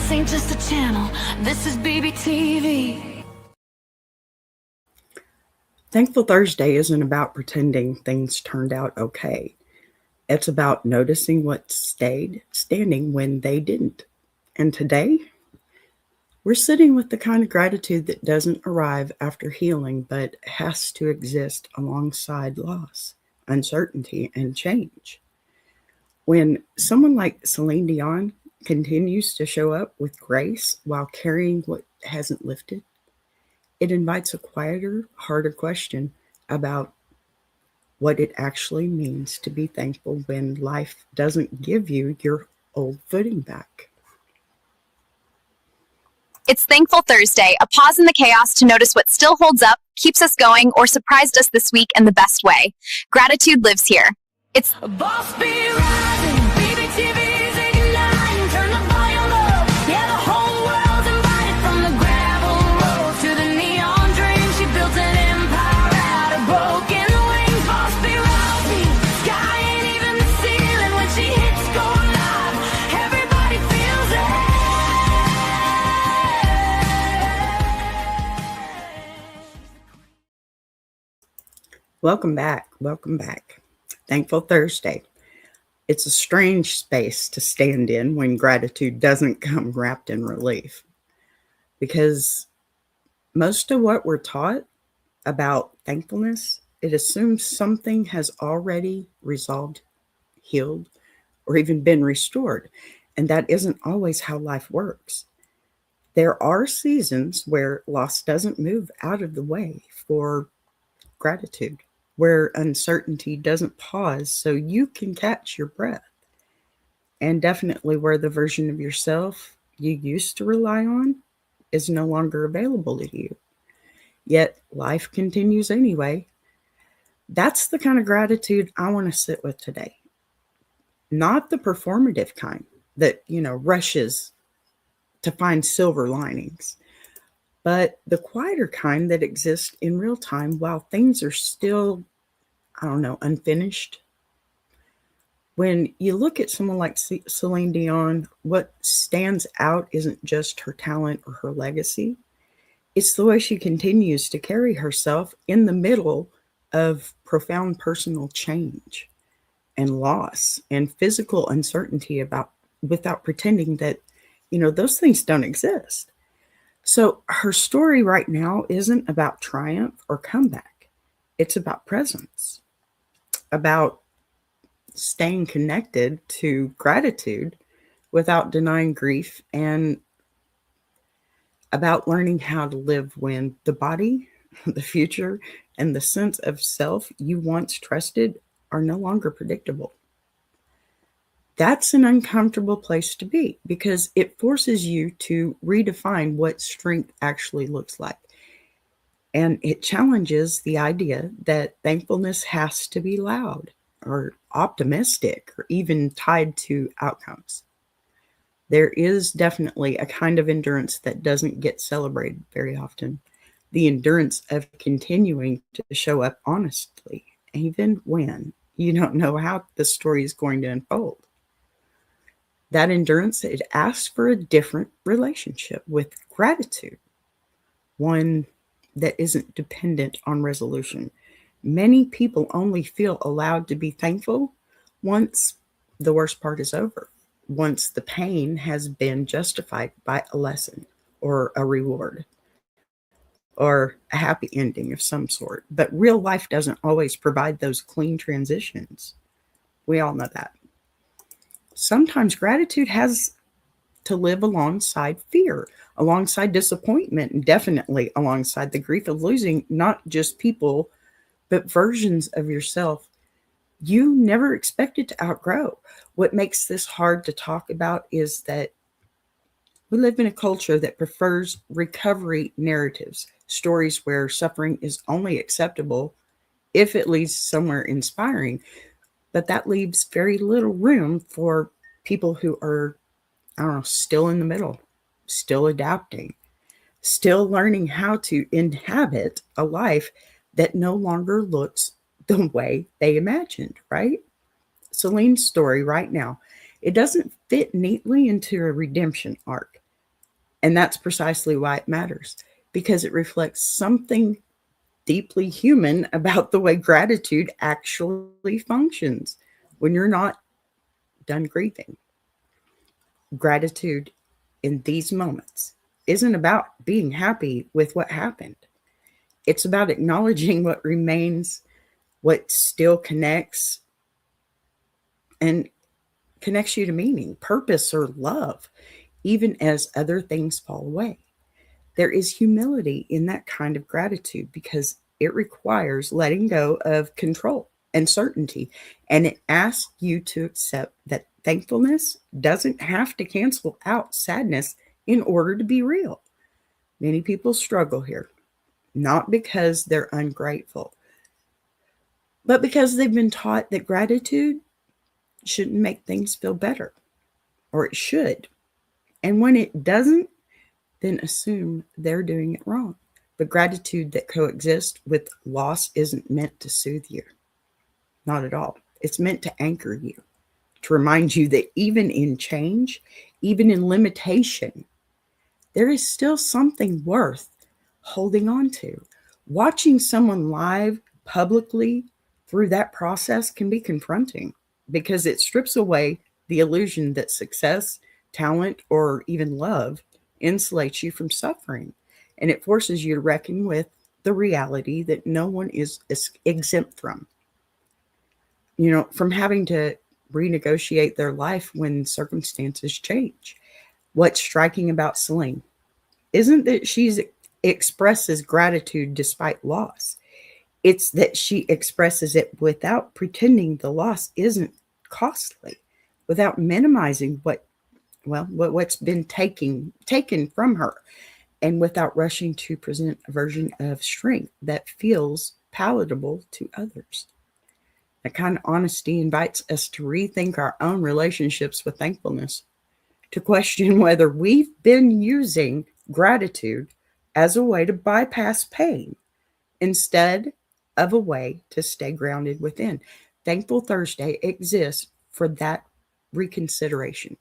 This ain't just a channel, this is BBTV. Thankful Thursday isn't about pretending things turned out okay. It's about noticing what stayed standing when they didn't. And today, we're sitting with the kind of gratitude that doesn't arrive after healing, but has to exist alongside loss, uncertainty, and change. When someone like Céline Dion continues to show up with grace while carrying what hasn't lifted, it invites a quieter, harder question about what it actually means to be thankful when life doesn't give you your old footing back. It's Thankful Thursday, a pause in the chaos to notice what still holds up, keeps us going, or surprised us this week in the best way. Gratitude lives here. It's A boss be rising, BBTV's igniting, turn the volume up, yeah, the whole world's invited. From the gravel road to the neon dream, she built an empire out of broken wings. Boss be rising, sky ain't even the ceiling when she hits go live, everybody feels it. Welcome back. Welcome back. Thankful Thursday. It's a strange space to stand in when gratitude doesn't come wrapped in relief, because most of what we're taught about thankfulness, it assumes something has already resolved, healed, or even been restored. And that isn't always how life works. There are seasons where loss doesn't move out of the way for gratitude, where uncertainty doesn't pause so you can catch your breath, and definitely where the version of yourself you used to rely on is no longer available to you. Yet life continues anyway. That's the kind of gratitude I want to sit with today. Not the performative kind that, rushes to find silver linings, but the quieter kind that exists in real time while things are still, unfinished. When you look at someone like Céline Dion, what stands out isn't just her talent or her legacy. It's the way she continues to carry herself in the middle of profound personal change and loss and physical uncertainty without pretending that, those things don't exist. So her story right now isn't about triumph or comeback. It's about presence, about staying connected to gratitude without denying grief, and about learning how to live when the body, the future, and the sense of self you once trusted are no longer predictable. That's an uncomfortable place to be because it forces you to redefine what strength actually looks like. And it challenges the idea that thankfulness has to be loud or optimistic or even tied to outcomes. There is definitely a kind of endurance that doesn't get celebrated very often. The endurance of continuing to show up honestly, even when you don't know how the story is going to unfold. That endurance, it asks for a different relationship with gratitude, one that isn't dependent on resolution. Many people only feel allowed to be thankful once the worst part is over, once the pain has been justified by a lesson or a reward or a happy ending of some sort. But real life doesn't always provide those clean transitions. We all know that. Sometimes gratitude has to live alongside fear, alongside disappointment, and definitely alongside the grief of losing not just people, but versions of yourself you never expected to outgrow. What makes this hard to talk about is that we live in a culture that prefers recovery narratives, stories where suffering is only acceptable if it leads somewhere inspiring. But that leaves very little room for people who are, still in the middle, still adapting, still learning how to inhabit a life that no longer looks the way they imagined, right? Celine's story right now, it doesn't fit neatly into a redemption arc, And that's precisely why it matters, because it reflects something deeply human about the way gratitude actually functions when you're not done grieving. Gratitude in these moments isn't about being happy with what happened. It's about acknowledging what remains, what still and connects you to meaning, purpose, or love, even as other things fall away. There is humility in that kind of gratitude because it requires letting go of control and certainty. And it asks you to accept that thankfulness doesn't have to cancel out sadness in order to be real. Many people struggle here, not because they're ungrateful, but because they've been taught that gratitude shouldn't make things feel better, or it should. And when it doesn't, then assume they're doing it wrong. But gratitude that coexists with loss isn't meant to soothe you. Not at all. It's meant to anchor you, to remind you that even in change, even in limitation, there is still something worth holding on to. Watching someone live publicly through that process can be confronting because it strips away the illusion that success, talent, or even love insulates you from suffering. And it forces you to reckon with the reality that no one is exempt from. From having to renegotiate their life when circumstances change. What's striking about Celine isn't that she expresses gratitude despite loss. It's that she expresses it without pretending the loss isn't costly, without minimizing what's been taken from her, and without rushing to present a version of strength that feels palatable to others. That kind of honesty invites us to rethink our own relationships with thankfulness, to question whether we've been using gratitude as a way to bypass pain instead of a way to stay grounded within. Thankful Thursday exists for that reconsideration,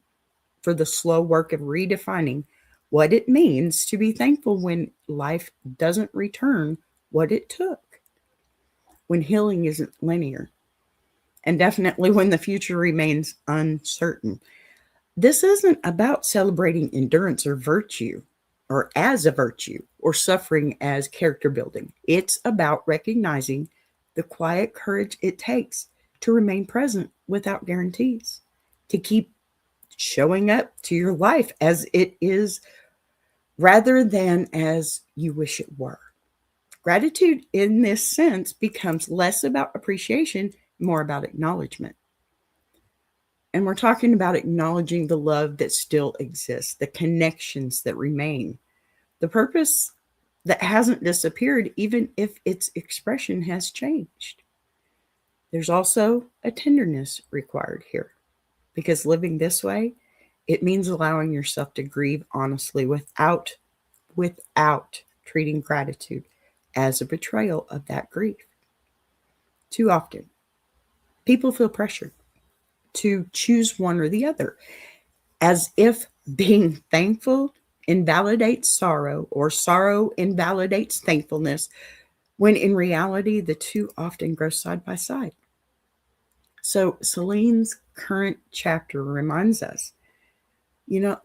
for the slow work of redefining what it means to be thankful when life doesn't return what it took, when healing isn't linear, and definitely when the future remains uncertain. This isn't about celebrating endurance or virtue, or as a virtue, or suffering as character building. It's about recognizing the quiet courage it takes to remain present without guarantees, to keep showing up to your life as it is rather than as you wish it were. Gratitude in this sense becomes less about appreciation, more about acknowledgement. And we're talking about acknowledging the love that still exists, the connections that remain, the purpose that hasn't disappeared, even if its expression has changed. There's also a tenderness required here, because living this way, it means allowing yourself to grieve honestly without treating gratitude as a betrayal of that grief. Too often, people feel pressured to choose one or the other, as if being thankful invalidates sorrow or sorrow invalidates thankfulness, when in reality, the two often grow side by side. So Celine's current chapter reminds us,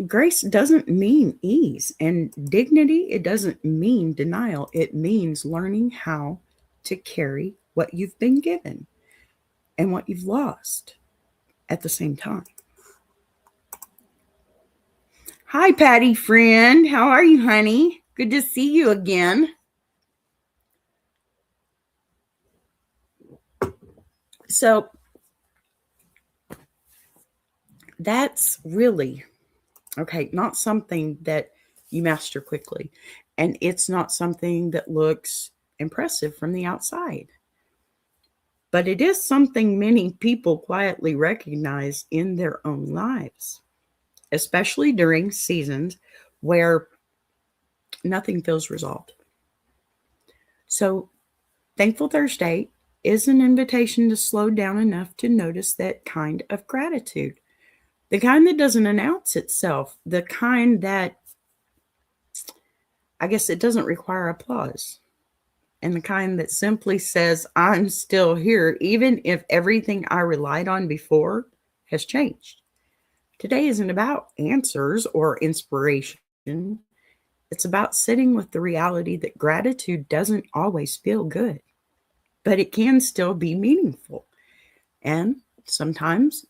grace doesn't mean ease, and dignity, it doesn't mean denial. It means learning how to carry what you've been given and what you've lost at the same time. Hi, Patty friend. How are you, honey? Good to see you again. So that's really, not something that you master quickly. And it's not something that looks impressive from the outside. But it is something many people quietly recognize in their own lives, especially during seasons where nothing feels resolved. So, Thankful Thursday is an invitation to slow down enough to notice that kind of gratitude, the kind that doesn't announce itself, the kind that I guess it doesn't require applause. And the kind that simply says, I'm still here, even if everything I relied on before has changed. Today isn't about answers or inspiration. It's about sitting with the reality that gratitude doesn't always feel good, but it can still be meaningful. And sometimes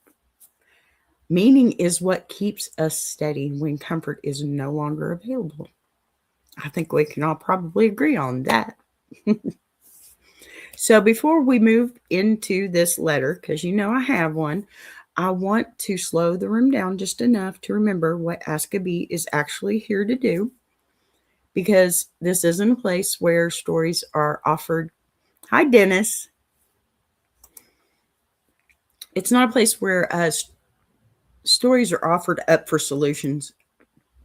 meaning is what keeps us steady when comfort is no longer available. I think we can all probably agree on that. So before we move into this letter, because you know I have one, I want to slow the room down just enough to remember what Ask a Bee is actually here to do, because this isn't a place where stories are offered. Hi, Dennis. It's not a place where stories are offered up for solutions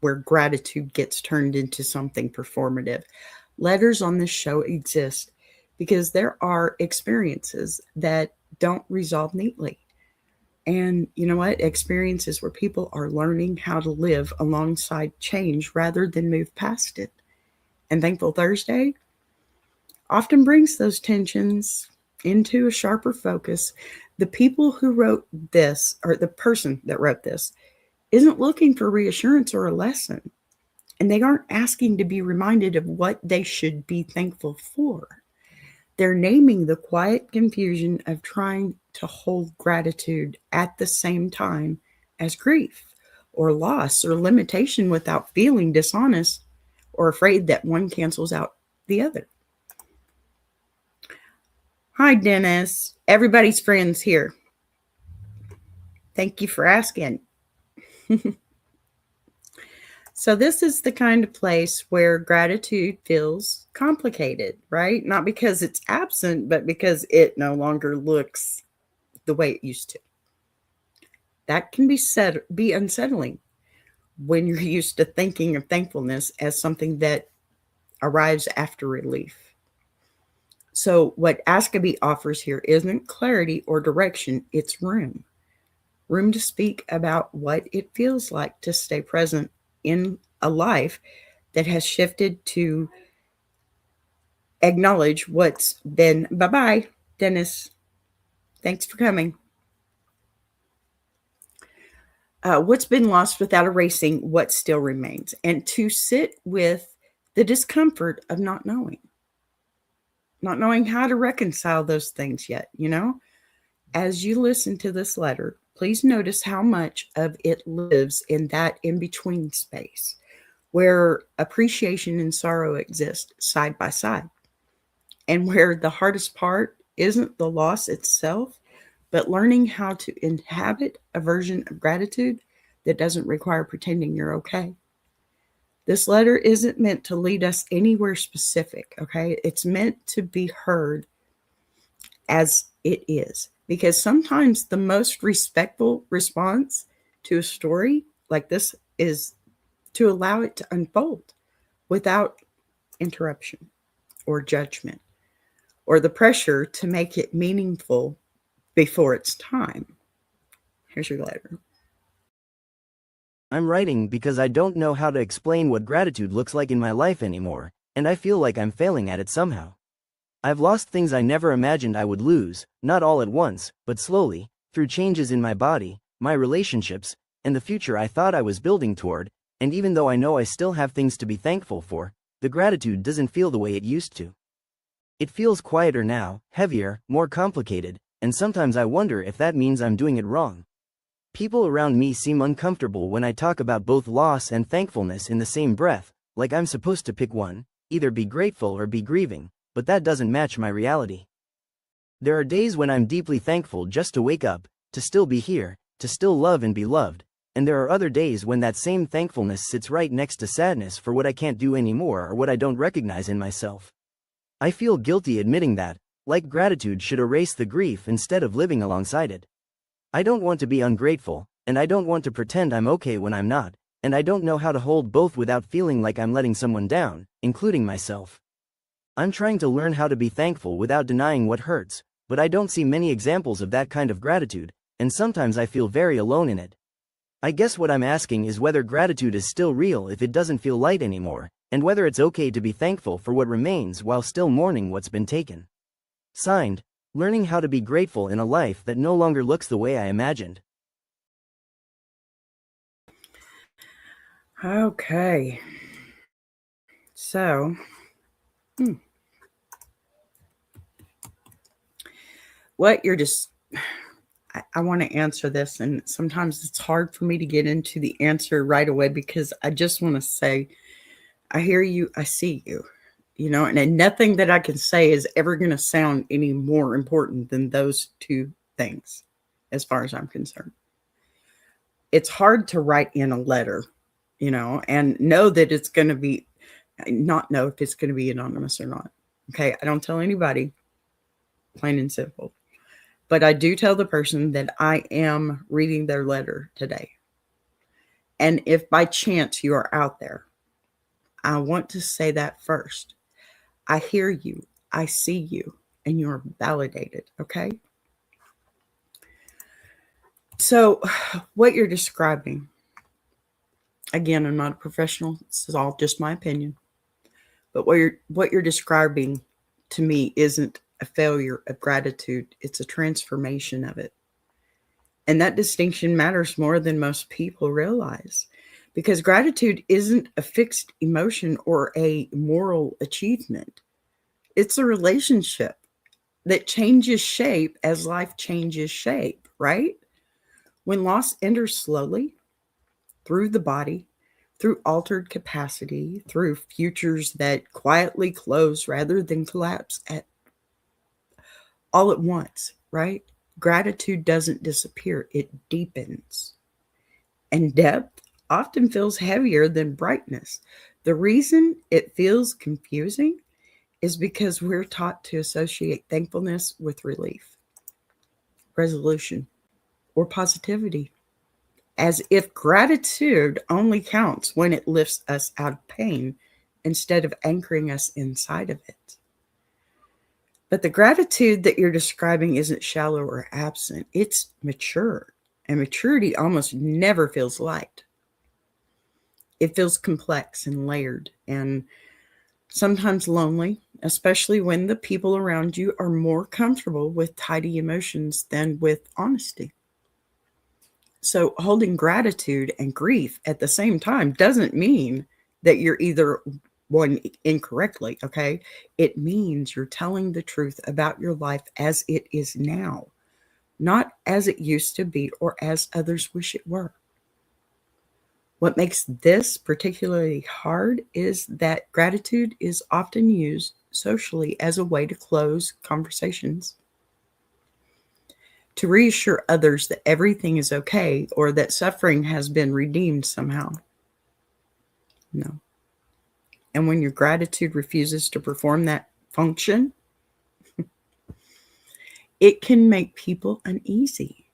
where gratitude gets turned into something performative. Letters on this show exist because there are experiences that don't resolve neatly. And you know what? Experiences where people are learning how to live alongside change rather than move past it. And Thankful Thursday often brings those tensions into a sharper focus. The people who wrote this, or the person that wrote this, isn't looking for reassurance or a lesson. And they aren't asking to be reminded of what they should be thankful for. They're naming the quiet confusion of trying to hold gratitude at the same time as grief or loss or limitation without feeling dishonest or afraid that one cancels out the other. Hi, Dennis. Everybody's friends here. Thank you for asking. So this is the kind of place where gratitude feels complicated, right? Not because it's absent, but because it no longer looks the way it used to. That can be unsettling when you're used to thinking of thankfulness as something that arrives after relief. So what Ask a Bee offers here isn't clarity or direction, it's room. Room to speak about what it feels like to stay present in a life that has shifted, to acknowledge what's been. Bye-bye, Dennis. Thanks for coming. What's been lost without erasing what still remains, and to sit with the discomfort of not knowing how to reconcile those things yet, As you listen to this letter, please notice how much of it lives in that in-between space where appreciation and sorrow exist side by side, and where the hardest part isn't the loss itself, but learning how to inhabit a version of gratitude that doesn't require pretending you're okay. This letter isn't meant to lead us anywhere specific, okay? It's meant to be heard as it is, because sometimes the most respectful response to a story like this is to allow it to unfold without interruption or judgment or the pressure to make it meaningful before it's time. Here's your letter. I'm writing because I don't know how to explain what gratitude looks like in my life anymore, and I feel like I'm failing at it somehow. I've lost things I never imagined I would lose, not all at once, but slowly, through changes in my body, my relationships, and the future I thought I was building toward, and even though I know I still have things to be thankful for, the gratitude doesn't feel the way it used to. It feels quieter now, heavier, more complicated, and sometimes I wonder if that means I'm doing it wrong. People around me seem uncomfortable when I talk about both loss and thankfulness in the same breath, like I'm supposed to pick one, either be grateful or be grieving, but that doesn't match my reality. There are days when I'm deeply thankful just to wake up, to still be here, to still love and be loved, and there are other days when that same thankfulness sits right next to sadness for what I can't do anymore or what I don't recognize in myself. I feel guilty admitting that, like gratitude should erase the grief instead of living alongside it. I don't want to be ungrateful, and I don't want to pretend I'm okay when I'm not, and I don't know how to hold both without feeling like I'm letting someone down, including myself. I'm trying to learn how to be thankful without denying what hurts, but I don't see many examples of that kind of gratitude, and sometimes I feel very alone in it. I guess what I'm asking is whether gratitude is still real if it doesn't feel light anymore, and whether it's okay to be thankful for what remains while still mourning what's been taken. Signed, learning how to be grateful in a life that no longer looks the way I imagined. Okay. So, what you're just, I want to answer this, and sometimes it's hard for me to get into the answer right away because I just want to say, I hear you, I see you, and nothing that I can say is ever going to sound any more important than those two things, as far as I'm concerned. It's hard to write in a letter, and know that it's going to be, not know if it's going to be anonymous or not. Okay. I don't tell anybody, plain and simple. But I do tell the person that I am reading their letter today. And if by chance you are out there, I want to say that first. I hear you, I see you, and you're validated. Okay. So, what you're describing, again, I'm not a professional. This is all just my opinion. But what you're describing to me isn't a failure of gratitude. It's a transformation of it. And that distinction matters more than most people realize, because gratitude isn't a fixed emotion or a moral achievement. It's a relationship that changes shape as life changes shape, right? When loss enters slowly through the body, through altered capacity, through futures that quietly close rather than collapse all at once, right? Gratitude doesn't disappear, it deepens. And depth often feels heavier than brightness. The reason it feels confusing is because we're taught to associate thankfulness with relief, resolution, or positivity, as if gratitude only counts when it lifts us out of pain instead of anchoring us inside of it. But the gratitude that you're describing isn't shallow or absent, it's mature. And maturity almost never feels light. It feels complex and layered and sometimes lonely, especially when the people around you are more comfortable with tidy emotions than with honesty. So, holding gratitude and grief at the same time doesn't mean that you're either one incorrectly, okay? It means you're telling the truth about your life as it is now, not as it used to be or as others wish it were. What makes this particularly hard is that gratitude is often used socially as a way to close conversations, to reassure others that everything is okay or that suffering has been redeemed somehow. No. And when your gratitude refuses to perform that function, it can make people uneasy.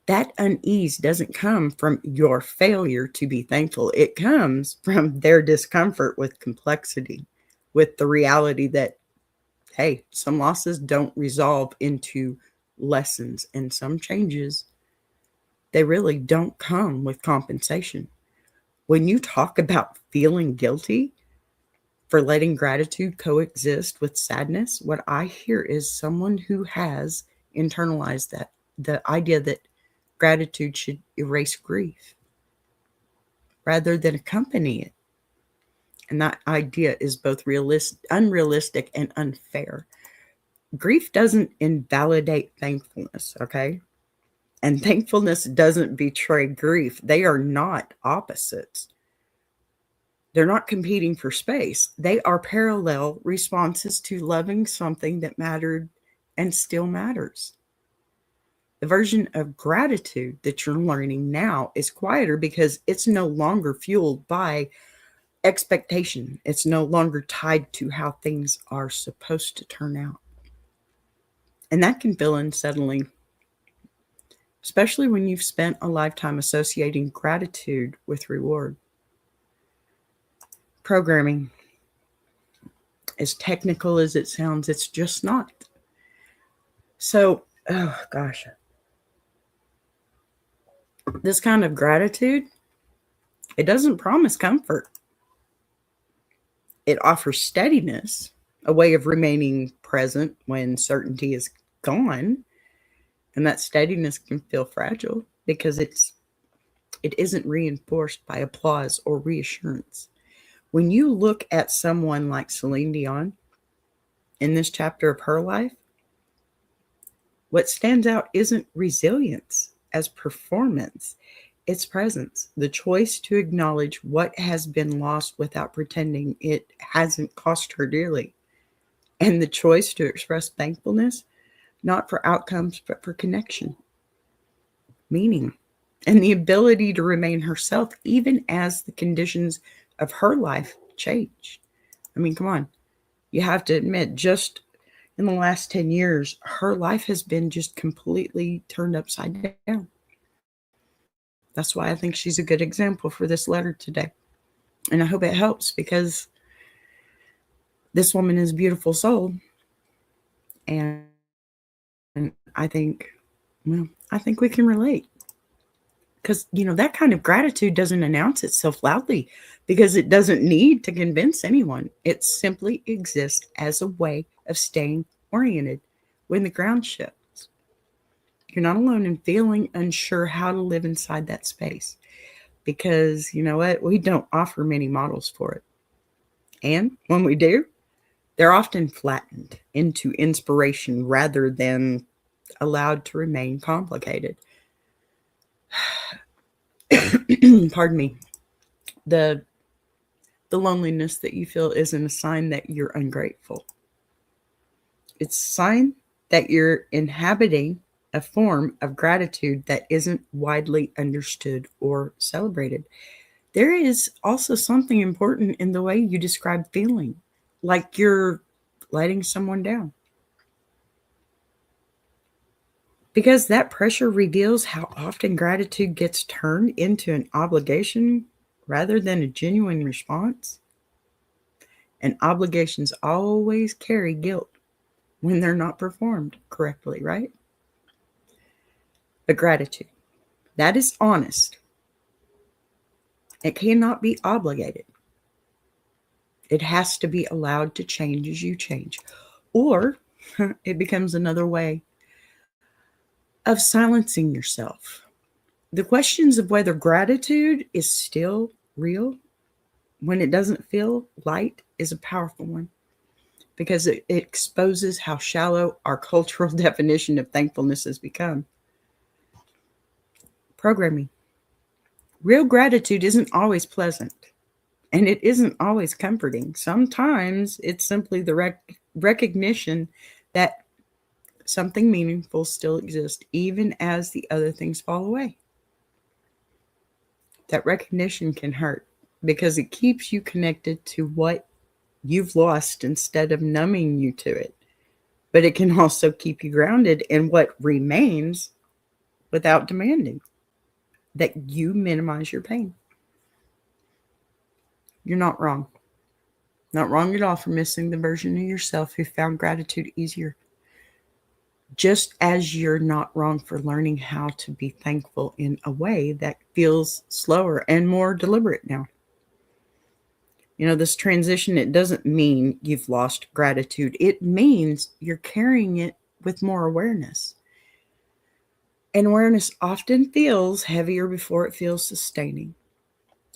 That unease doesn't come from your failure to be thankful. It comes from their discomfort with complexity, with the reality that, hey, some losses don't resolve into lessons, and some changes, they really don't come with compensation. When you talk about feeling guilty for letting gratitude coexist with sadness, what I hear is someone who has internalized that, the idea that gratitude should erase grief rather than accompany it. And that idea is both unrealistic and unfair. Grief doesn't invalidate thankfulness, okay? And thankfulness doesn't betray grief. They are not opposites. They're not competing for space. They are parallel responses to loving something that mattered and still matters. The version of gratitude that you're learning now is quieter because it's no longer fueled by expectation. It's no longer tied to how things are supposed to turn out. And that can feel unsettling, especially when you've spent a lifetime associating gratitude with reward. Programming, as technical as it sounds, it's just not. So, oh gosh, this kind of gratitude, it doesn't promise comfort. It offers steadiness, a way of remaining present when certainty is gone. And that steadiness can feel fragile because it isn't reinforced by applause or reassurance. When you look at someone like Celine Dion in this chapter of her life, what stands out isn't resilience as performance, it's presence, the choice to acknowledge what has been lost without pretending it hasn't cost her dearly, and the choice to express thankfulness, not for outcomes, but for connection, meaning, and the ability to remain herself even as the conditions of her life change. I mean, come on. You have to admit, just in the last 10 years, her life has been just completely turned upside down. That's why I think she's a good example for this letter today. And I hope it helps because this woman is a beautiful soul. And I think, well, I think we can relate. Because, that kind of gratitude doesn't announce itself loudly because it doesn't need to convince anyone. It simply exists as a way of staying oriented when the ground shifts. You're not alone in feeling unsure how to live inside that space because, you know what? We don't offer many models for it. And when we do, they're often flattened into inspiration rather than allowed to remain complicated. Pardon me. The loneliness that you feel isn't a sign that you're ungrateful. It's a sign that you're inhabiting a form of gratitude that isn't widely understood or celebrated. There is also something important in the way you describe feeling, like you're letting someone down. Because that pressure reveals how often gratitude gets turned into an obligation rather than a genuine response. And obligations always carry guilt when they're not performed correctly, right? But gratitude, that is honest. It cannot be obligated. It has to be allowed to change as you change. Or it becomes another way of silencing yourself. The questions of whether gratitude is still real when it doesn't feel light is a powerful one because it exposes how shallow our cultural definition of thankfulness has become. Programming. Real gratitude isn't always pleasant and it isn't always comforting. Sometimes it's simply the recognition that something meaningful still exists even as the other things fall away. That recognition can hurt because it keeps you connected to what you've lost instead of numbing you to it. But it can also keep you grounded in what remains without demanding that you minimize your pain. You're not wrong. Not wrong at all for missing the version of yourself who found gratitude easier. Just as you're not wrong for learning how to be thankful in a way that feels slower and more deliberate now. This transition, it doesn't mean you've lost gratitude. It means you're carrying it with more awareness. And awareness often feels heavier before it feels sustaining.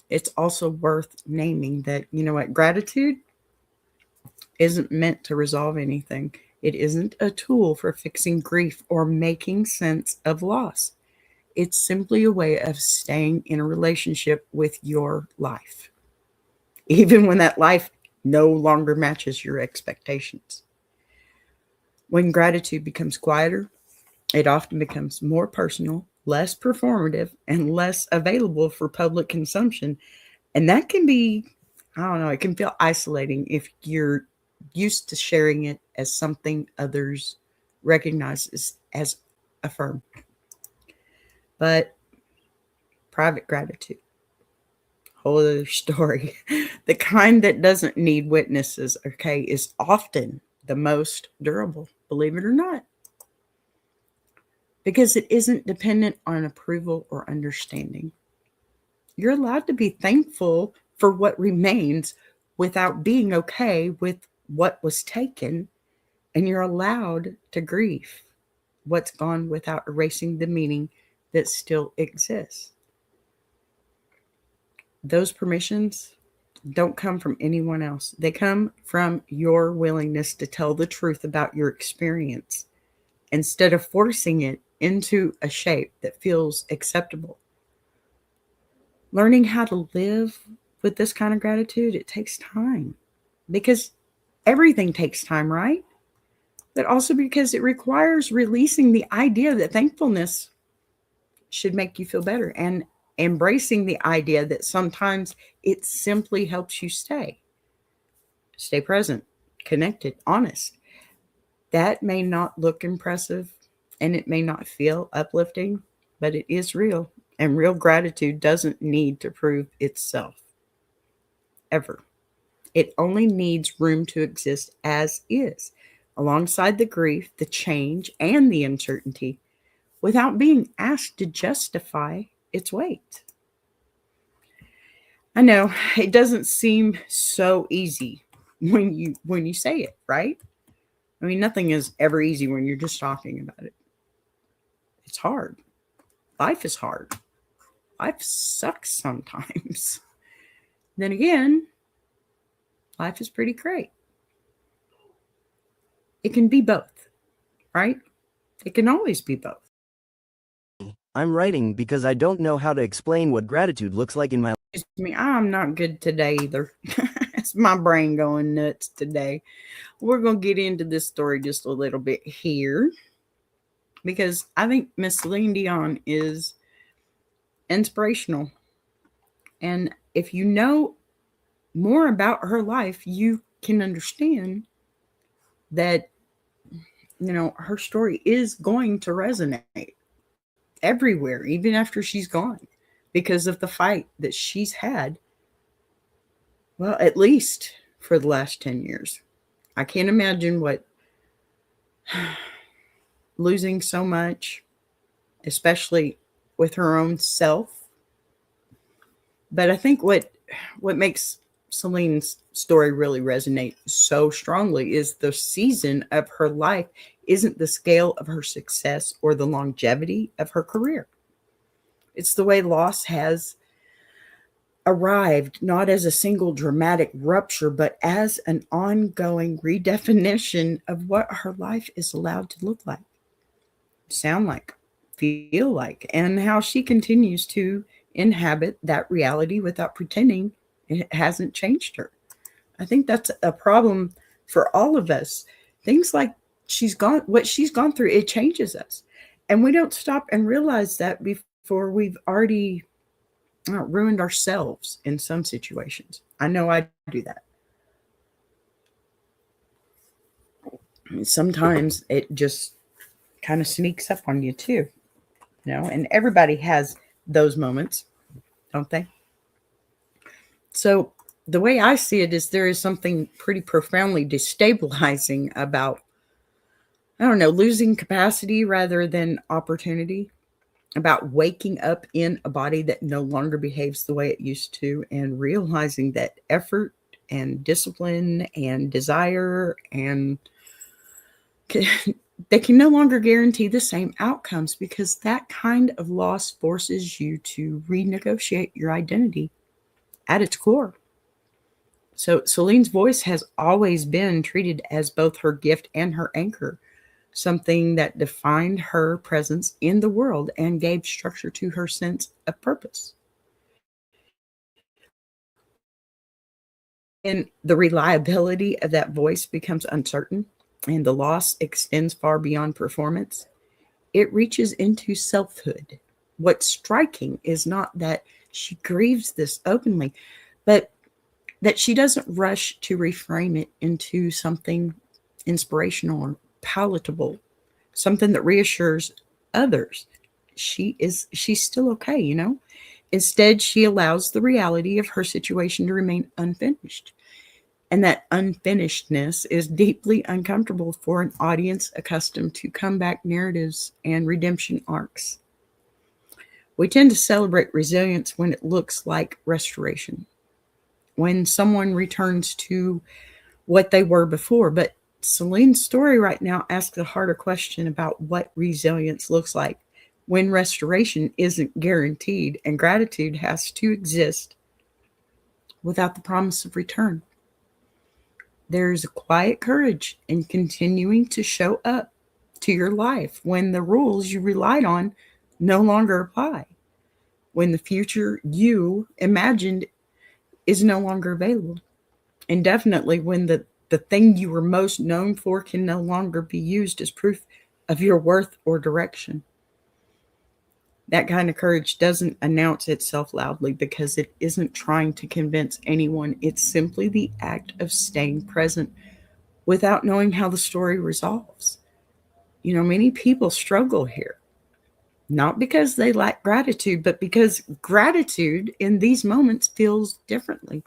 It's also worth naming that, gratitude isn't meant to resolve anything. It isn't a tool for fixing grief or making sense of loss. It's simply a way of staying in a relationship with your life, even when that life no longer matches your expectations. When gratitude becomes quieter, it often becomes more personal, less performative, and less available for public consumption. And that can be, I don't know, it can feel isolating if you're used to sharing it as something others recognize as affirmed. But private gratitude, whole other story. The kind that doesn't need witnesses, okay, is often the most durable, believe it or not. Because it isn't dependent on approval or understanding. You're allowed to be thankful for what remains without being okay with what was taken, and you're allowed to grieve what's gone without erasing the meaning that still exists. Those permissions don't come from anyone else. They come from your willingness to tell the truth about your experience instead of forcing it into a shape that feels acceptable. Learning how to live with this kind of gratitude, it takes time because everything takes time, right? But also because it requires releasing the idea that thankfulness should make you feel better and embracing the idea that sometimes it simply helps you stay present, connected, honest. That may not look impressive and it may not feel uplifting, but it is real. And real gratitude doesn't need to prove itself ever. It only needs room to exist as is, alongside the grief, the change, and the uncertainty, without being asked to justify its weight. I know it doesn't seem so easy when you say it, right? I mean, nothing is ever easy when you're just talking about it. It's hard. Life is hard. Life sucks sometimes. Then again, life is pretty great. It can be both, right? It can always be both. I'm writing because I don't know how to explain what gratitude looks like in my Excuse me, I'm not good today either. It's my brain going nuts today. We're going to get into this story just a little bit here because I think Miss Celine Dion is inspirational. And if you know more about her life, you can understand that, her story is going to resonate everywhere, even after she's gone, because of the fight that she's had, well, at least for the last 10 years. I can't imagine what losing so much, especially with her own self. But I think what makes Celine's story really resonate so strongly is the season of her life isn't the scale of her success or the longevity of her career. It's the way loss has arrived not as a single dramatic rupture, but as an ongoing redefinition of what her life is allowed to look like, sound like, feel like, and how she continues to inhabit that reality without pretending it hasn't changed her. I think that's a problem for all of us. Things like what she's gone through, it changes us. And we don't stop and realize that before we've already ruined ourselves in some situations. I know I do that. Sometimes it just kind of sneaks up on you too, and everybody has those moments, don't they? So the way I see it is there is something pretty profoundly destabilizing about, I don't know, losing capacity rather than opportunity, about waking up in a body that no longer behaves the way it used to and realizing that effort and discipline and desire and they can no longer guarantee the same outcomes because that kind of loss forces you to renegotiate your identity at its core. So Celine's voice has always been treated as both her gift and her anchor, something that defined her presence in the world and gave structure to her sense of purpose. And the reliability of that voice becomes uncertain, and the loss extends far beyond performance. It reaches into selfhood. What's striking is not that she grieves this openly, but that she doesn't rush to reframe it into something inspirational or palatable, something that reassures others. She's still okay. Instead, she allows the reality of her situation to remain unfinished. And that unfinishedness is deeply uncomfortable for an audience accustomed to comeback narratives and redemption arcs. We tend to celebrate resilience when it looks like restoration. when someone returns to what they were before. But Celine's story right now asks a harder question about what resilience looks like when restoration isn't guaranteed and gratitude has to exist without the promise of return. There is a quiet courage in continuing to show up to your life when the rules you relied on no longer apply, when the future you imagined is no longer available, and definitely when the thing you were most known for can no longer be used as proof of your worth or direction. That kind of courage doesn't announce itself loudly because it isn't trying to convince anyone. It's simply the act of staying present without knowing how the story resolves. Many people struggle here, not because they lack gratitude, but because gratitude in these moments feels differently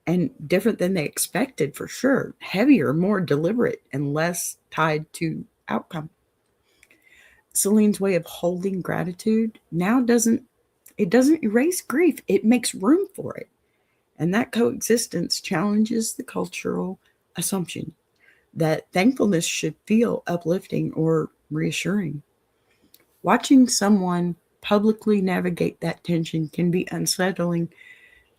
and different than they expected, for sure. Heavier, more deliberate, and less tied to outcome. Celine's way of holding gratitude now doesn't erase grief. It makes room for it. And that coexistence challenges the cultural assumption that thankfulness should feel uplifting or reassuring. Watching someone publicly navigate that tension can be unsettling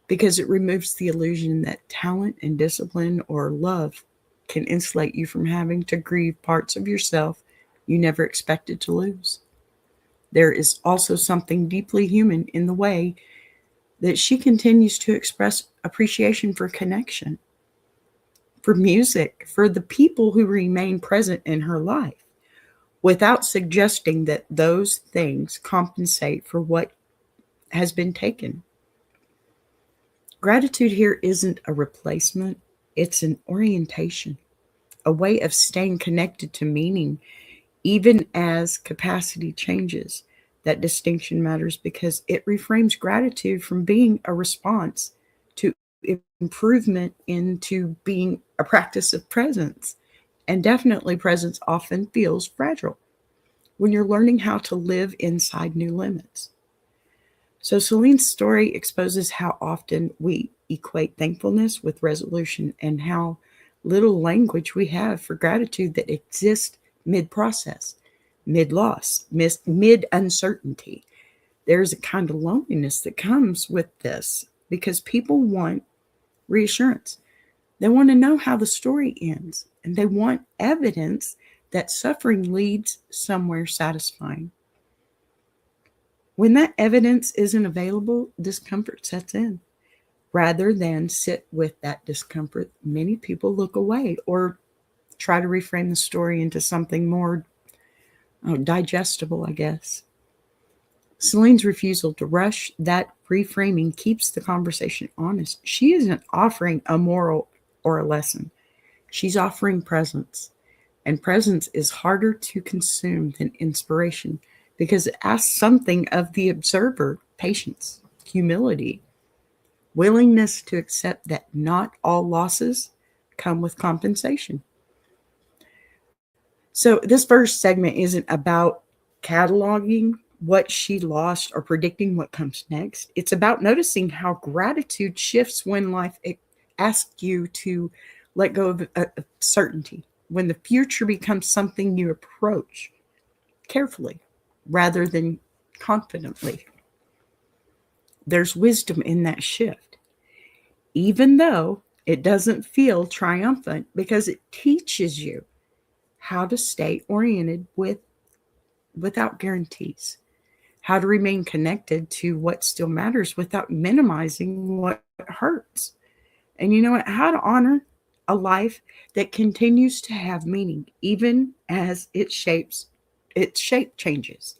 because it removes the illusion that talent and discipline or love can insulate you from having to grieve parts of yourself you never expected to lose. There is also something deeply human in the way that she continues to express appreciation for connection, for music, for the people who remain present in her life, without suggesting that those things compensate for what has been taken. Gratitude here isn't a replacement, it's an orientation, a way of staying connected to meaning, even as capacity changes. That distinction matters because it reframes gratitude from being a response to improvement into being a practice of presence. And definitely, presence often feels fragile when you're learning how to live inside new limits. So, Celine's story exposes how often we equate thankfulness with resolution and how little language we have for gratitude that exists mid process, mid loss, mid uncertainty. There's a kind of loneliness that comes with this because people want reassurance. They want to know how the story ends, and they want evidence that suffering leads somewhere satisfying. When that evidence isn't available, discomfort sets in. Rather than sit with that discomfort, many people look away or try to reframe the story into something more digestible, I guess. Celine's refusal to rush that reframing keeps the conversation honest. She isn't offering a moral or a lesson. She's offering presence. And presence is harder to consume than inspiration because it asks something of the observer: patience, humility, willingness to accept that not all losses come with compensation. So, this first segment isn't about cataloging what she lost or predicting what comes next. It's about noticing how gratitude shifts when life asks you to let go of certainty, when the future becomes something you approach carefully rather than confidently. There's wisdom in that shift, even though it doesn't feel triumphant because it teaches you how to stay oriented without guarantees, how to remain connected to what still matters without minimizing what hurts. And you know what? How to honor a life that continues to have meaning, even as its shape changes.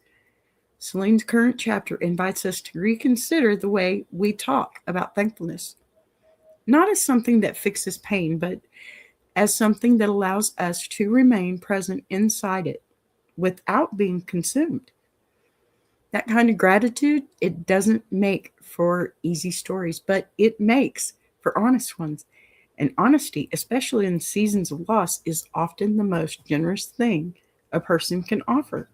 Celine's current chapter invites us to reconsider the way we talk about thankfulness, not as something that fixes pain, but as something that allows us to remain present inside it without being consumed. That kind of gratitude, it doesn't make for easy stories, but it makes for honest ones. And honesty, especially in seasons of loss, is often the most generous thing a person can offer,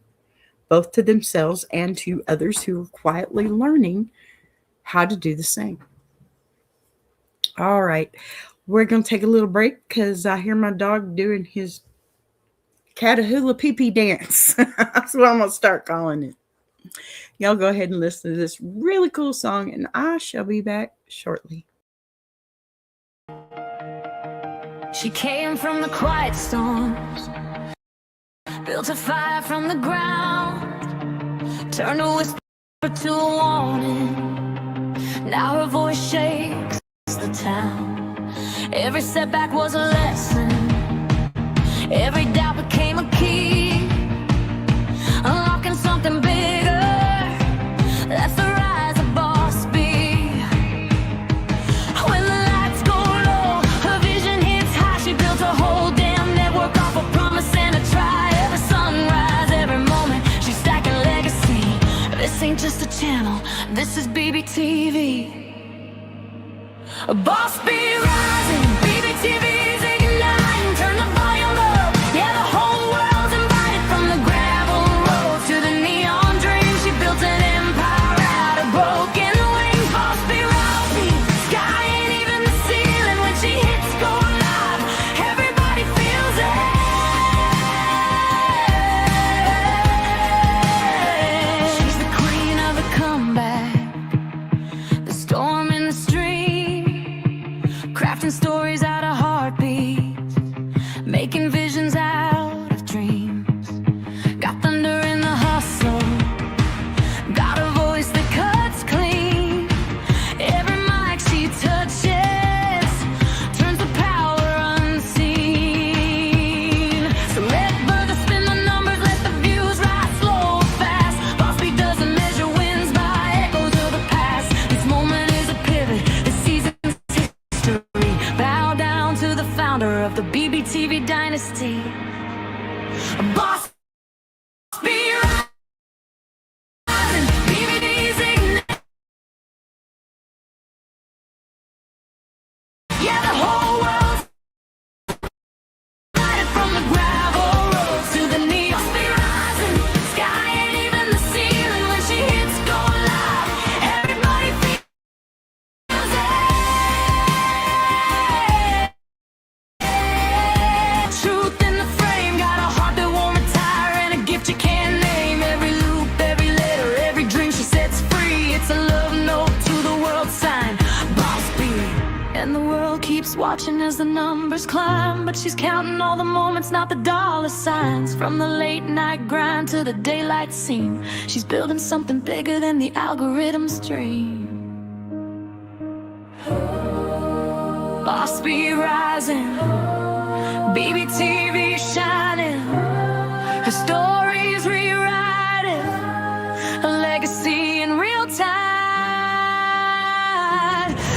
both to themselves and to others who are quietly learning how to do the same. All right. We're going to take a little break because I hear my dog doing his Catahoula pee pee dance. That's what I'm going to start calling it. Y'all go ahead and listen to this really cool song, and I shall be back shortly. She came from the quiet storms, built a fire from the ground, turned a whisper to a warning. Now her voice shakes the town. Every setback was a lesson, every doubt became a key, unlocking something bigger. That's the rise of Boss B. When the lights go low, her vision hits high. She built a whole damn network off a promise and a try. Every sunrise, every moment, she's stacking legacy. This ain't just a channel, this is BBTV. Boss B rising, BBTV's igniting. Turn the volume up, yeah, the whole world's invited. From the gravel road to the neon dream, she built an empire out of broken wings. Boss B rising, sky ain't even the ceiling. When she hits go live, everybody feels it. She's the queen of the comeback, the storm in the stream, crafting stories out of heartbeats, making visions out of dreams. Got thunder in the hustle, got a voice that cuts clean. Every mic she touches turns the power unseen. So let brother spin the numbers, let the views rise slow or fast. Boss B doesn't measure wins by echoes of the past. This moment is a pivot, this season's history. Bow down to the founder of the BBTV dynasty. Boss B rising, BBTV's igniting. Yeah, the whole world's united. From the gravel roads to the neon. Boss B rising, sky ain't even the ceiling. When she hits go live, everybody feels it. Truth in the frame, got a heart that won't retire, and a gift you can't name. Every loop, every letter, every dream she sets free. It's a love note to the world sign. Boss B. And the world keeps watching as the numbers climb, but she's counting all the moments, not the dollar signs. From the late night grind to the daylight scene, she's building something bigger than the algorithm's dream. Boss B rising, BBTV shining, her story's rewriting, a legacy in real time.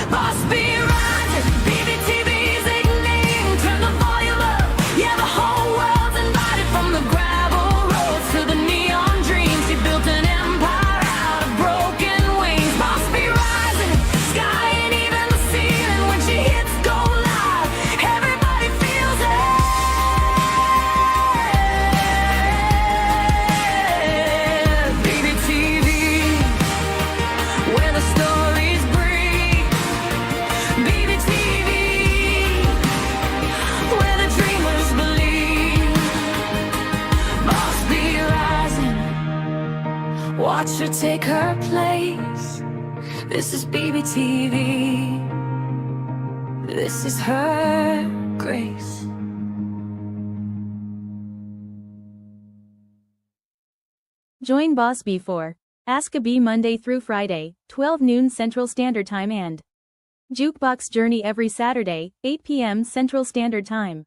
Boss B rising, BBTV's igniting. Turn the volume up, yeah, the whole world's invited. From the gravel roads to the neon dreams, she built an empire out of broken wings. Boss B rising, sky ain't even the ceiling. When she hits go live, everybody feels it. BBTV, where the stories breathe. BBTV, where the dreamers believe. Boss B rising, watch her take her place. This is BBTV, this is her grace. Join Boss B for Ask a Bee Monday through Friday, 12 noon Central Standard Time and Jukebox Journey every Saturday, 8 p.m. Central Standard Time.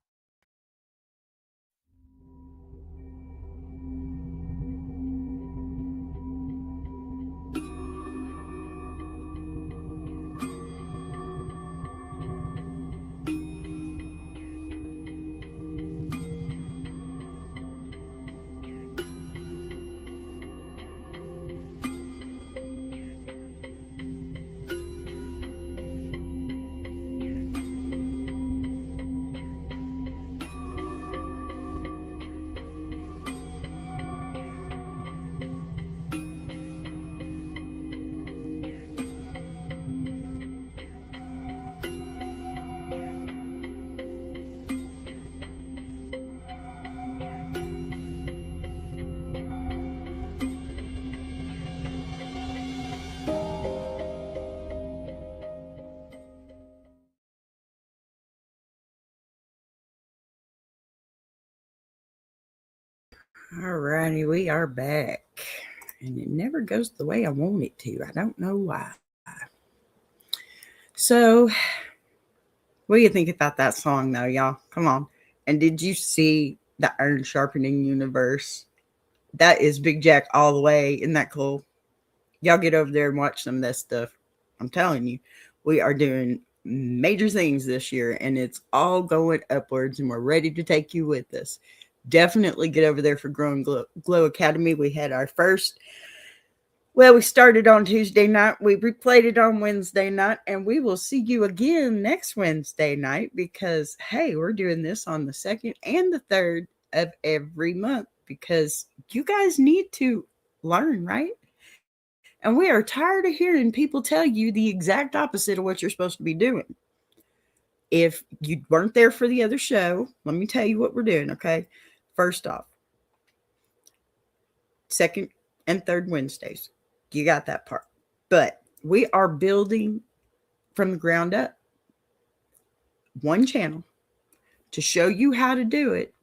All righty, we are back. And it never goes the way I want it to. I don't know why. So, what do you think about that song, though, y'all? Come on. And did you see the Iron Sharpening Universe? That is Big Jack all the way. Isn't that cool? Y'all get over there and watch some of that stuff. I'm telling you, we are doing major things this year, and it's all going upwards, and we're ready to take you with us. Definitely get over there for Grow and Glow Academy. We had our first, we started on Tuesday night. We replayed it on Wednesday night, and we will see you again next Wednesday night because, hey, we're doing this on the 2nd and the 3rd of every month because you guys need to learn, right? And we are tired of hearing people tell you the exact opposite of what you're supposed to be doing. If you weren't there for the other show, let me tell you what we're doing, okay? First off, 2nd and 3rd Wednesdays. You got that part. But we are building from the ground up one channel to show you how to do it.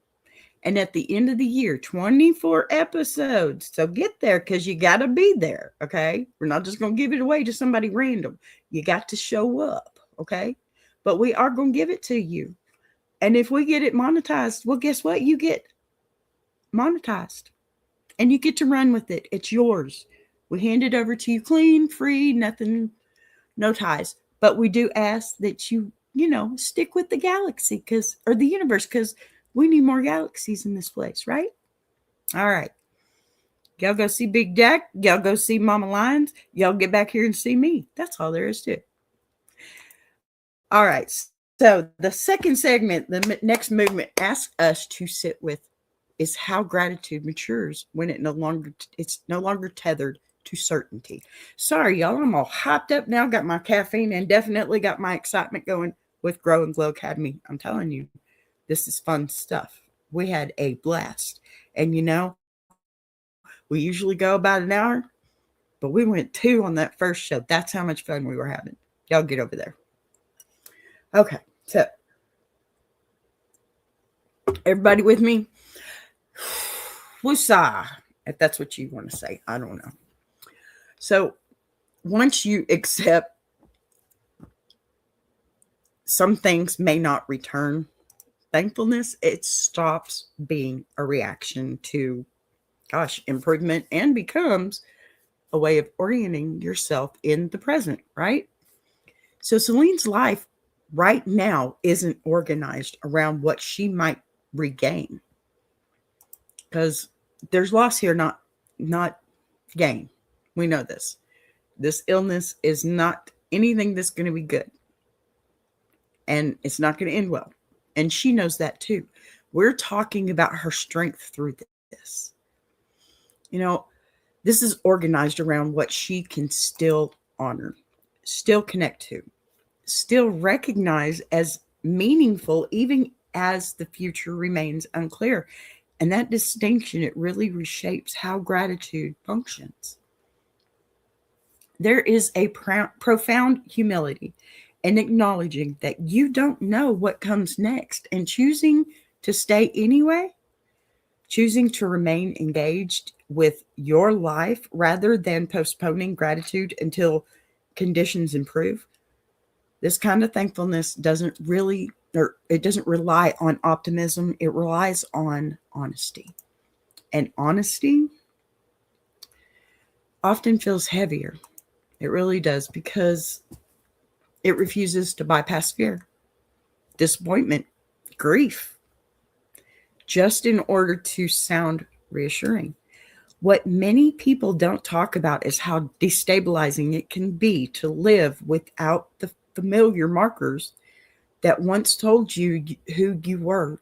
And at the end of the year, 24 episodes. So get there because you got to be there, okay? We're not just going to give it away to somebody random. You got to show up, okay? But we are going to give it to you. And if we get it monetized, well, guess what? You get monetized. And you get to run with it. It's yours. We hand it over to you clean, free, nothing, no ties. But we do ask that you stick with the galaxy or the universe because we need more galaxies in this place, right? All right. Y'all go see Big Jack. Y'all go see Mama Lions. Y'all get back here and see me. That's all there is to it. All right. So the second segment, the next movement, asks us to sit with is how gratitude matures when it's no longer tethered to certainty. Sorry, y'all. I'm all hyped up now. Got my caffeine and definitely got my excitement going with Grow and Glow Academy. I'm telling you. This is fun stuff. We had a blast. And we usually go about an hour, but we went 2 on that first show. That's how much fun we were having. Y'all get over there. Okay, so everybody with me? Woosah, if that's what you want to say. I don't know. So once you accept some things may not return, thankfulness, it stops being a reaction to, improvement and becomes a way of orienting yourself in the present, right? So Celine's life right now isn't organized around what she might regain because there's loss here, not gain. We know this. This illness is not anything that's going to be good, and it's not going to end well. And she knows that too. We're talking about her strength through this. This is organized around what she can still honor, still connect to, still recognize as meaningful, even as the future remains unclear. And that distinction, it really reshapes how gratitude functions. There is a profound humility and acknowledging that you don't know what comes next and choosing to stay anyway, choosing to remain engaged with your life rather than postponing gratitude until conditions improve. This kind of thankfulness doesn't rely on optimism. It relies on honesty. And honesty often feels heavier. It really does because it refuses to bypass fear, disappointment, grief, just in order to sound reassuring. What many people don't talk about is how destabilizing it can be to live without the familiar markers that once told you who you were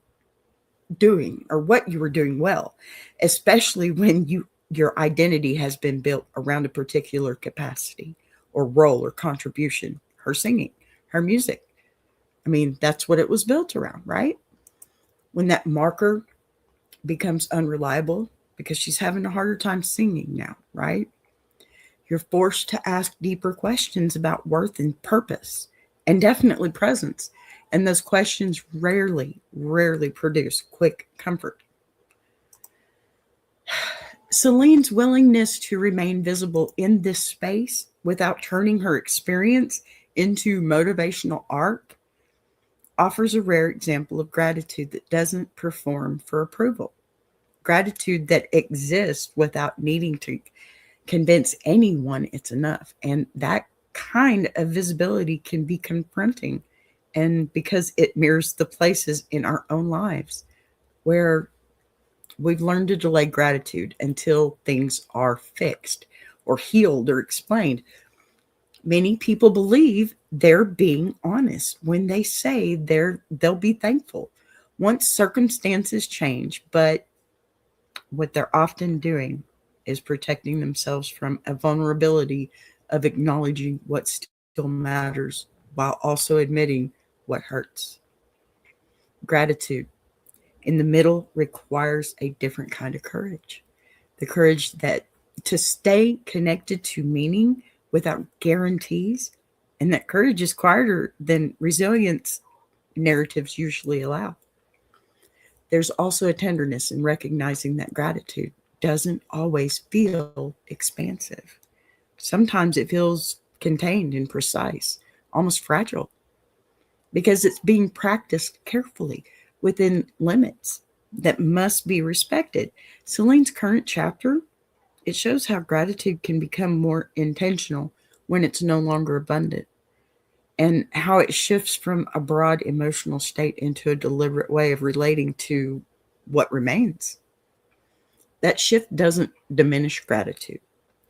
doing or what you were doing well, especially when your identity has been built around a particular capacity or role or contribution. Her singing, her music. I mean, that's what it was built around, right? When that marker becomes unreliable because she's having a harder time singing now, right? You're forced to ask deeper questions about worth and purpose and definitely presence. And those questions rarely produce quick comfort. Celine's willingness to remain visible in this space without turning her experience into motivational art offers a rare example of gratitude that doesn't perform for approval. Gratitude that exists without needing to convince anyone it's enough. And that kind of visibility can be confronting, and because it mirrors the places in our own lives where we've learned to delay gratitude until things are fixed or healed or explained. Many people believe they're being honest when they say they'll be thankful once circumstances change, but what they're often doing is protecting themselves from a vulnerability of acknowledging what still matters while also admitting what hurts. Gratitude in the middle requires a different kind of courage. The courage that to stay connected to meaning without guarantees. And that courage is quieter than resilience narratives usually allow. There's also a tenderness in recognizing that gratitude doesn't always feel expansive. Sometimes it feels contained and precise, almost fragile, because it's being practiced carefully within limits that must be respected. Celine's current chapter, it shows how gratitude can become more intentional when it's no longer abundant, and how it shifts from a broad emotional state into a deliberate way of relating to what remains. That shift doesn't diminish gratitude,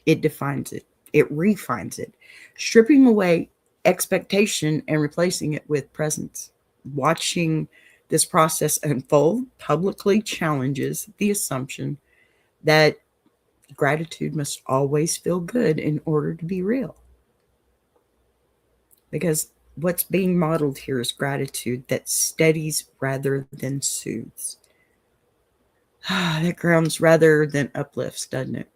it defines it, it refines it, stripping away expectation and replacing it with presence. Watching this process unfold publicly challenges the assumption that gratitude must always feel good in order to be real. Because what's being modeled here is gratitude that steadies rather than soothes. That grounds rather than uplifts, doesn't it?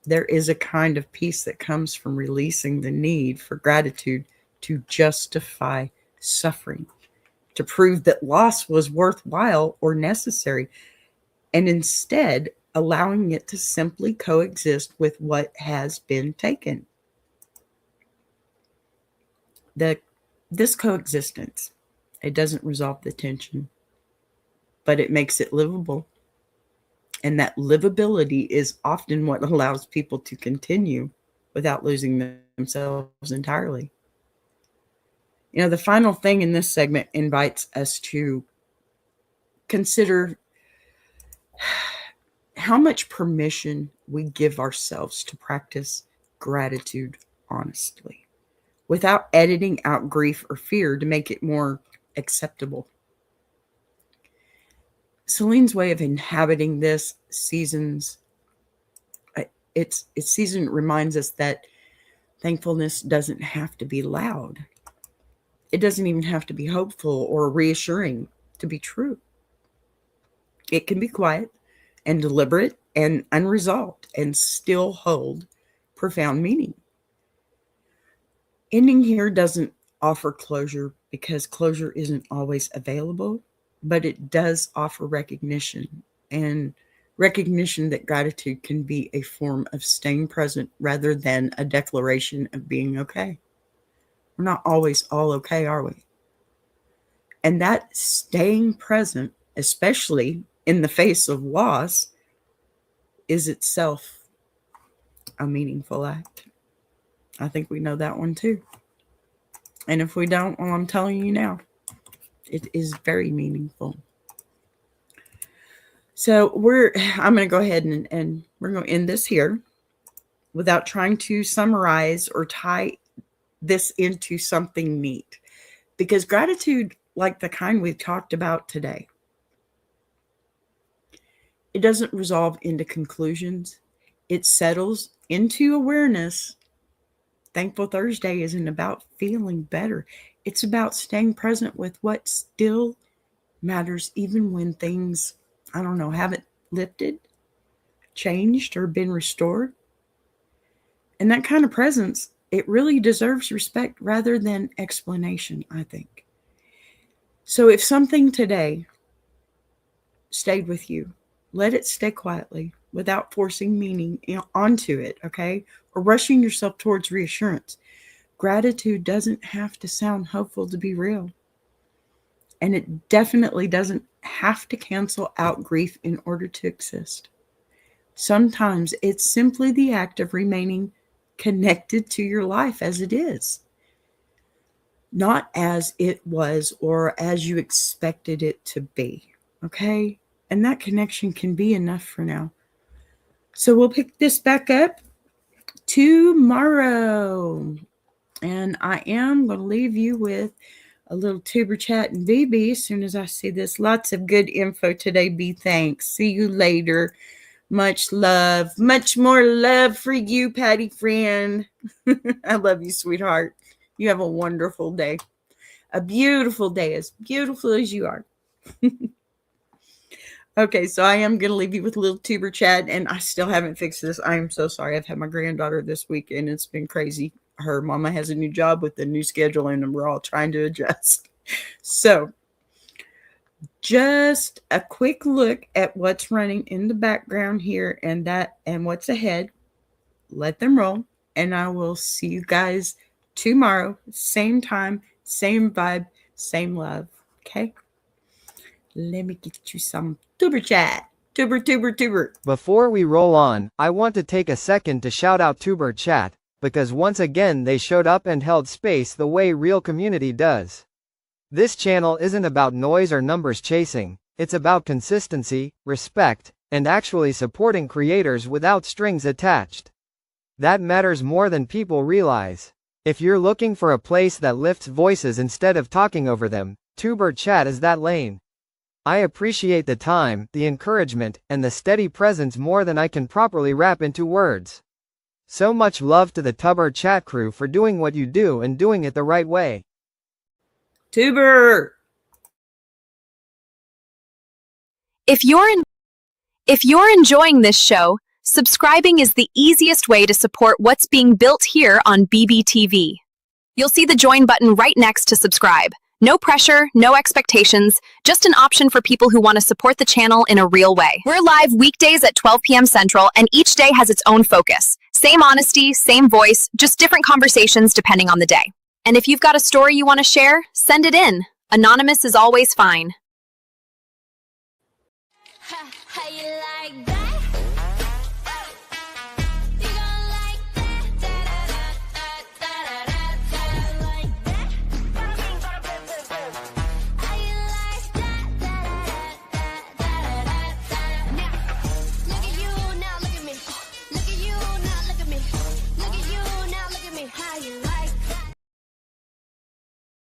There is a kind of peace that comes from releasing the need for gratitude to justify suffering, to prove that loss was worthwhile or necessary, and instead allowing it to simply coexist with what has been taken. This coexistence, it doesn't resolve the tension, but it makes it livable. And that livability is often what allows people to continue without losing themselves entirely. The final thing in this segment invites us to consider how much permission we give ourselves to practice gratitude honestly, without editing out grief or fear to make it more acceptable. Celine's way of inhabiting this its season reminds us that thankfulness doesn't have to be loud. It doesn't even have to be hopeful or reassuring to be true. It can be quiet and deliberate and unresolved and still hold profound meaning. Ending here doesn't offer closure because closure isn't always available, but it does offer recognition, and recognition that gratitude can be a form of staying present rather than a declaration of being okay. We're not always all okay, are we? And that staying present, especially in the face of loss, is itself a meaningful act. I think we know that one too. And if we don't, well, I'm telling you now, it is very meaningful. So I'm going to go ahead and we're going to end this here without trying to summarize or tie this into something neat. Because gratitude, like the kind we've talked about today, it doesn't resolve into conclusions. It settles into awareness. Thankful Thursday isn't about feeling better. It's about staying present with what still matters, even when things, haven't lifted, changed, or been restored. And that kind of presence, it really deserves respect rather than explanation, I think. So if something today stayed with you, let it stay quietly. without forcing meaning onto it, okay? Or rushing yourself towards reassurance. Gratitude doesn't have to sound hopeful to be real. And it definitely doesn't have to cancel out grief in order to exist. Sometimes it's simply the act of remaining connected to your life as it is, not as it was or as you expected it to be. Okay? And that connection can be enough for now. So we'll pick this back up tomorrow. And I am going to leave you with a little tuber chat and BB as soon as I see this. Lots of good info today, B. Thanks. See you later. Much love. Much more love for you, Patty friend. I love you, sweetheart. You have a wonderful day. A beautiful day, as beautiful as you are. Okay, so I am going to leave you with a little tuber chat, and I still haven't fixed this. I am so sorry. I've had my granddaughter this week, and it's been crazy. Her mama has a new job with a new schedule, and we're all trying to adjust. So just a quick look at what's running in the background here and what's ahead. Let them roll, and I will see you guys tomorrow. Same time, same vibe, same love. Okay? Let me get you some tuber chat. Tuber. Before we roll on, I want to take a second to shout out Tuber Chat, because once again they showed up and held space the way real community does. This channel isn't about noise or numbers chasing, it's about consistency, respect, and actually supporting creators without strings attached. That matters more than people realize. If you're looking for a place that lifts voices instead of talking over them, Tuber Chat is that lane. I appreciate the time, the encouragement, and the steady presence more than I can properly wrap into words. So much love to the Tuber Chat crew for doing what you do and doing it the right way. Tuber! If you're enjoying this show, subscribing is the easiest way to support what's being built here on BBTV. You'll see the join button right next to subscribe. No pressure, no expectations, just an option for people who want to support the channel in a real way. We're live weekdays at 12 p.m. Central, and each day has its own focus. Same honesty, same voice, just different conversations depending on the day. And if you've got a story you want to share, send it in. Anonymous is always fine. How you like that?